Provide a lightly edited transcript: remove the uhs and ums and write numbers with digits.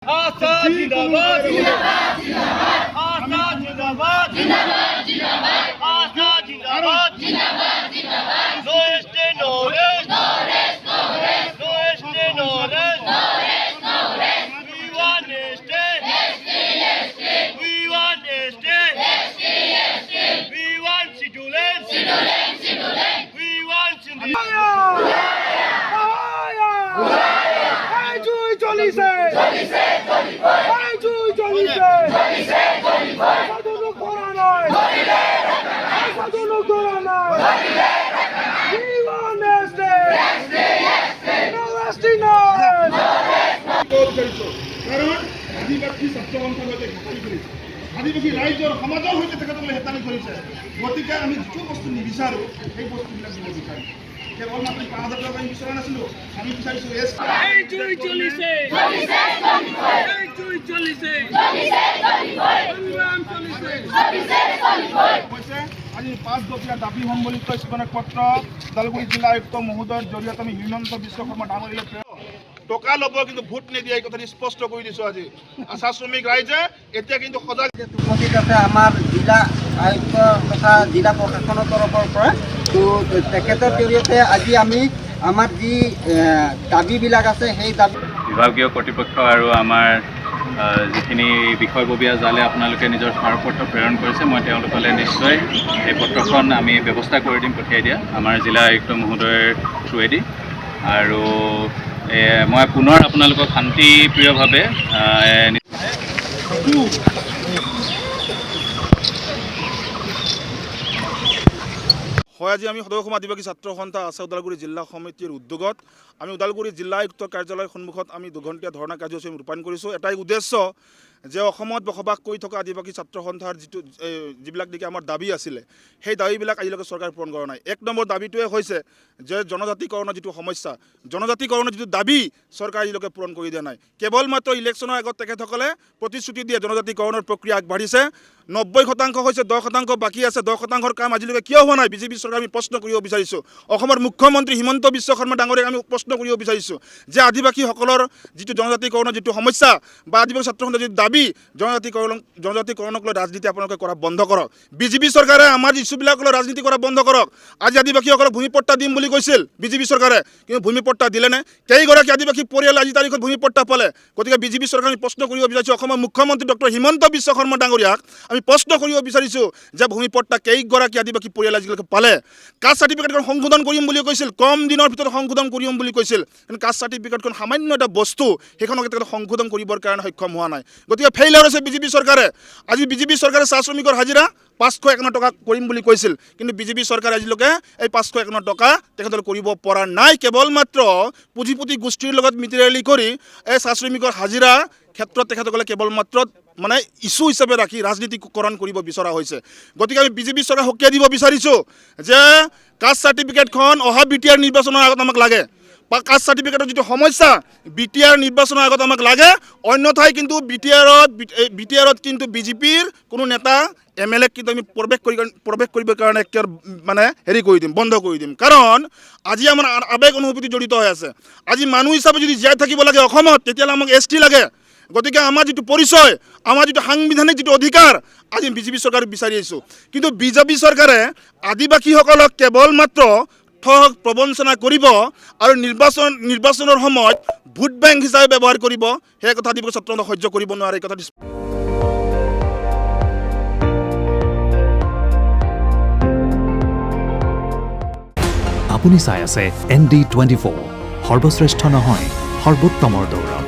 आस्था जिंदाबाद जिंदाबाद जिंदाबाद आस्था जिंदाबाद जिंदाबाद जिंदाबाद आस्था जिंदाबाद जिंदाबाद जिंदाबाद no stay no rest no rest no rest no stay no rest no rest no rest we want stay stay we want stay stay we want सिटुलेंस वी वांट कारण आदिवासी सप्तमंथर सहित ঘাটি কৰিছে আদিবাসী ৰাইজৰ সমাজৰ সৈতে তেখেতসকলে হেতালি কৰিছে গতিকে আমি যিটো বস্তু নিবিচাৰোঁ সেই বস্তুবিলাক দিব বিচাৰোঁ কেৱল মাত্ৰ ৫,০০০ টকা বিচৰা নাছিলোঁ আমি বিচাৰিছোঁ আজি ৫ দফীয়া দাবী সম্বলিত স্মাৰকপত্ৰ ওদালগুৰি জিলা আয়ুক্ত মহোদয়ৰ জৰিয়তে আমি হিমন্ত বিশ্ব শৰ্মা ডাঙৰীয়ালৈ টকা ল'ব কিন্তু ভোট নিদিয়ে এই কথাটি স্পষ্ট কৰি দিছোঁ আজি আশা শ্ৰমিক ৰাইজে এতিয়া কিন্তু সজাগ উপস্থিত আছে আমাৰ জিলা আয়ুক্ত তথা জিলা প্ৰশাসনৰ তৰফৰ পৰা তো তেখেতৰ জৰিয়তে আজি আমি আমাৰ যি দাবীবিলাক আছে সেই দাবী বিভাগীয় কৰ্তৃপক্ষ আৰু আমাৰ যিখিনি বিষয়ববীয়া জালে আপোনালোকে নিজৰ স্মাৰকপত্ৰ প্ৰেৰণ কৰিছে মই তেওঁলোকলৈ নিশ্চয় এই পত্ৰখন আমি ব্যৱস্থা কৰি দিম পঠিয়াই দিয়া আমাৰ জিলা আয়ুক্ত মহোদয়ৰ থ্ৰুৱেদি আৰু মই পুনৰ আপোনালোকক শান্তিপ্ৰিয়ভাৱে হয় আজি আমি সদৌ অসম আদিবাসী ছাত্ৰ সন্থা আছে ওদালগুৰি জিলা সমিতিৰ উদ্যোগত আমি ওদালগুৰি জিলা আয়ুক্তৰ কাৰ্যালয়ৰ সন্মুখত আমি দুঘণ্টীয়া ধৰ্ণা কাৰ্যসূচী ৰূপায়ণ কৰিছোঁ এটাই উদ্দেশ্য যে অসমত বসবাস কৰি থকা আদিবাসী ছাত্ৰ সন্থাৰ যিবিলাক নেকি আমাৰ দাবী আছিলে সেই দাবীবিলাক আজিলৈকে চৰকাৰে পূৰণ কৰা নাই ১ নম্বৰ দাবীটোৱে হৈছে যে জনজাতিকৰণৰ যিটো সমস্যা জনজাতিকৰণৰ যিটো দাবী চৰকাৰে আজিলৈকে পূৰণ কৰি দিয়া নাই কেৱল মাত্ৰ ইলেকশ্যনৰ আগত তেখেতসকলে প্ৰতিশ্ৰুতি দিয়ে জনজাতিকৰণৰ প্ৰক্ৰিয়া আগবাঢ়িছে ৯০% হৈছে ১০% বাকী আছে ১০%ৰ কাম আজিলৈকে কিয় হোৱা নাই বিজেপি চৰকাৰ আমি প্ৰশ্ন কৰিব বিচাৰিছোঁ অসমৰ মুখ্যমন্ত্ৰী হিমন্ত বিশ্ব শৰ্মা ডাঙৰীয়াক আমি প্ৰশ্ন কৰিব বিচাৰিছোঁ যে আদিবাসীসকলৰ যিটো জনজাতিকৰণৰ যিটো সমস্যা বা আদিবাসী ছাত্ৰ সন্থাৰ যিটো দাবী জনজাতিকৰণক লৈ ৰাজনীতি আপোনালোকে কৰা বন্ধ কৰক বিজেপি চৰকাৰে আমাৰ ইছ্যুবিলাকক লৈ ৰাজনীতি কৰা বন্ধ কৰক আজি আদিবাসীসকলক ভূমিপট্টা দিম বুলি কৈছিল বিজেপি চৰকাৰে কিন্তু ভূমিপট্টা দিলেনে কেইগৰাকী আদিবাসী পৰিয়াল আজি তাৰিখত ভূমিপট্টা পালে গতিকে বিজেপি চৰকাৰে আমি প্ৰশ্ন কৰিব বিচাৰিছোঁ অসমৰ মুখ্যমন্ত্ৰী ডক্টৰ হিমন্ত বিশ্ব শৰ্মা ডাঙৰীয়াক আমি প্ৰশ্ন কৰিব বিচাৰিছোঁ যে ভূমিপট্টা কেইগৰাকী আদিবাসী পৰিয়াল আজিলৈকে পালে কাষ্ট চাৰ্টিফিকেটখন সংশোধন কৰিম বুলি কৈছিল কম দিনৰ ভিতৰত সংশোধন কৰিম বুলি কৈছিল কিন্তু কাষ্ট চাৰ্টিফিকেটখন সামান্য এটা বস্তু সেইখনক তেখেতে সংশোধন কৰিবৰ কাৰণে সক্ষম হোৱা নাই গতিকে ফেইলাৰ হৈছে বিজেপি চৰকাৰে আজি বিজেপি চৰকাৰে চাহ শ্ৰমিকৰ হাজিৰা ৫৫১ টকা কৰিম বুলি কৈছিল কিন্তু বিজেপি চৰকাৰে আজিলৈকে এই ৫৫১ টকা তেখেতসকলে কৰিব পৰা নাই কেৱল মাত্ৰ পুঁজিপতি গোষ্ঠীৰ লগত মিতিৰালি কৰি এই চাহ শ্ৰমিকৰ হাজিৰা ক্ষেত্ৰত তেখেতসকলে কেৱল মাত্ৰ মানে ইস্যু হিচাপে ৰাখি ৰাজনীতিকৰণ কৰিব বিচৰা হৈছে গতিকে আমি বিজেপি চৰকাৰক সকীয়াই দিব বিচাৰিছোঁ যে কাষ্ট চাৰ্টিফিকেটখন অহা BTR নিৰ্বাচনৰ আগত আমাক লাগে বা কাষ্ট চাৰ্টিফিকেটৰ যিটো সমস্যা BTR নিৰ্বাচনৰ আগত আমাক লাগে অন্যথাই কিন্তু BTRত কিন্তু বিজেপিৰ কোনো নেতা MLA কিন্তু আমি প্ৰৱেশ কৰিবৰ কাৰণে মানে হেৰি কৰি দিম বন্ধ কৰি দিম কাৰণ আজি আমাৰ আৱেগ অনুভূতি জড়িত হৈ আছে আজি মানুহ হিচাপে যদি জীয়াই থাকিব লাগে অসমত তেতিয়াহ'লে আমাক ST লাগে গতিকে আমাৰ যিটো পৰিচয় আমাৰ যিটো সাংবিধানিক যিটো অধিকাৰ আজি বিজেপি চৰকাৰে বিচাৰি আহিছোঁ কিন্তু বিজেপি চৰকাৰে আদিবাসীসকলক কেৱল মাত্ৰ ঠগ প্ৰবঞ্চনা কৰিব আৰু নিৰ্বাচনৰ সময়ত ভোট বেংক হিচাপে ব্যৱহাৰ কৰিব সেই কথা আদিবাসী ছাত্ৰ সন্থাই সহ্য কৰিব নোৱাৰে এই কথাটি আপুনি চাই আছে ND24 সৰ্বশ্ৰেষ্ঠ নহয় সৰ্বোত্তমৰ দৌৰ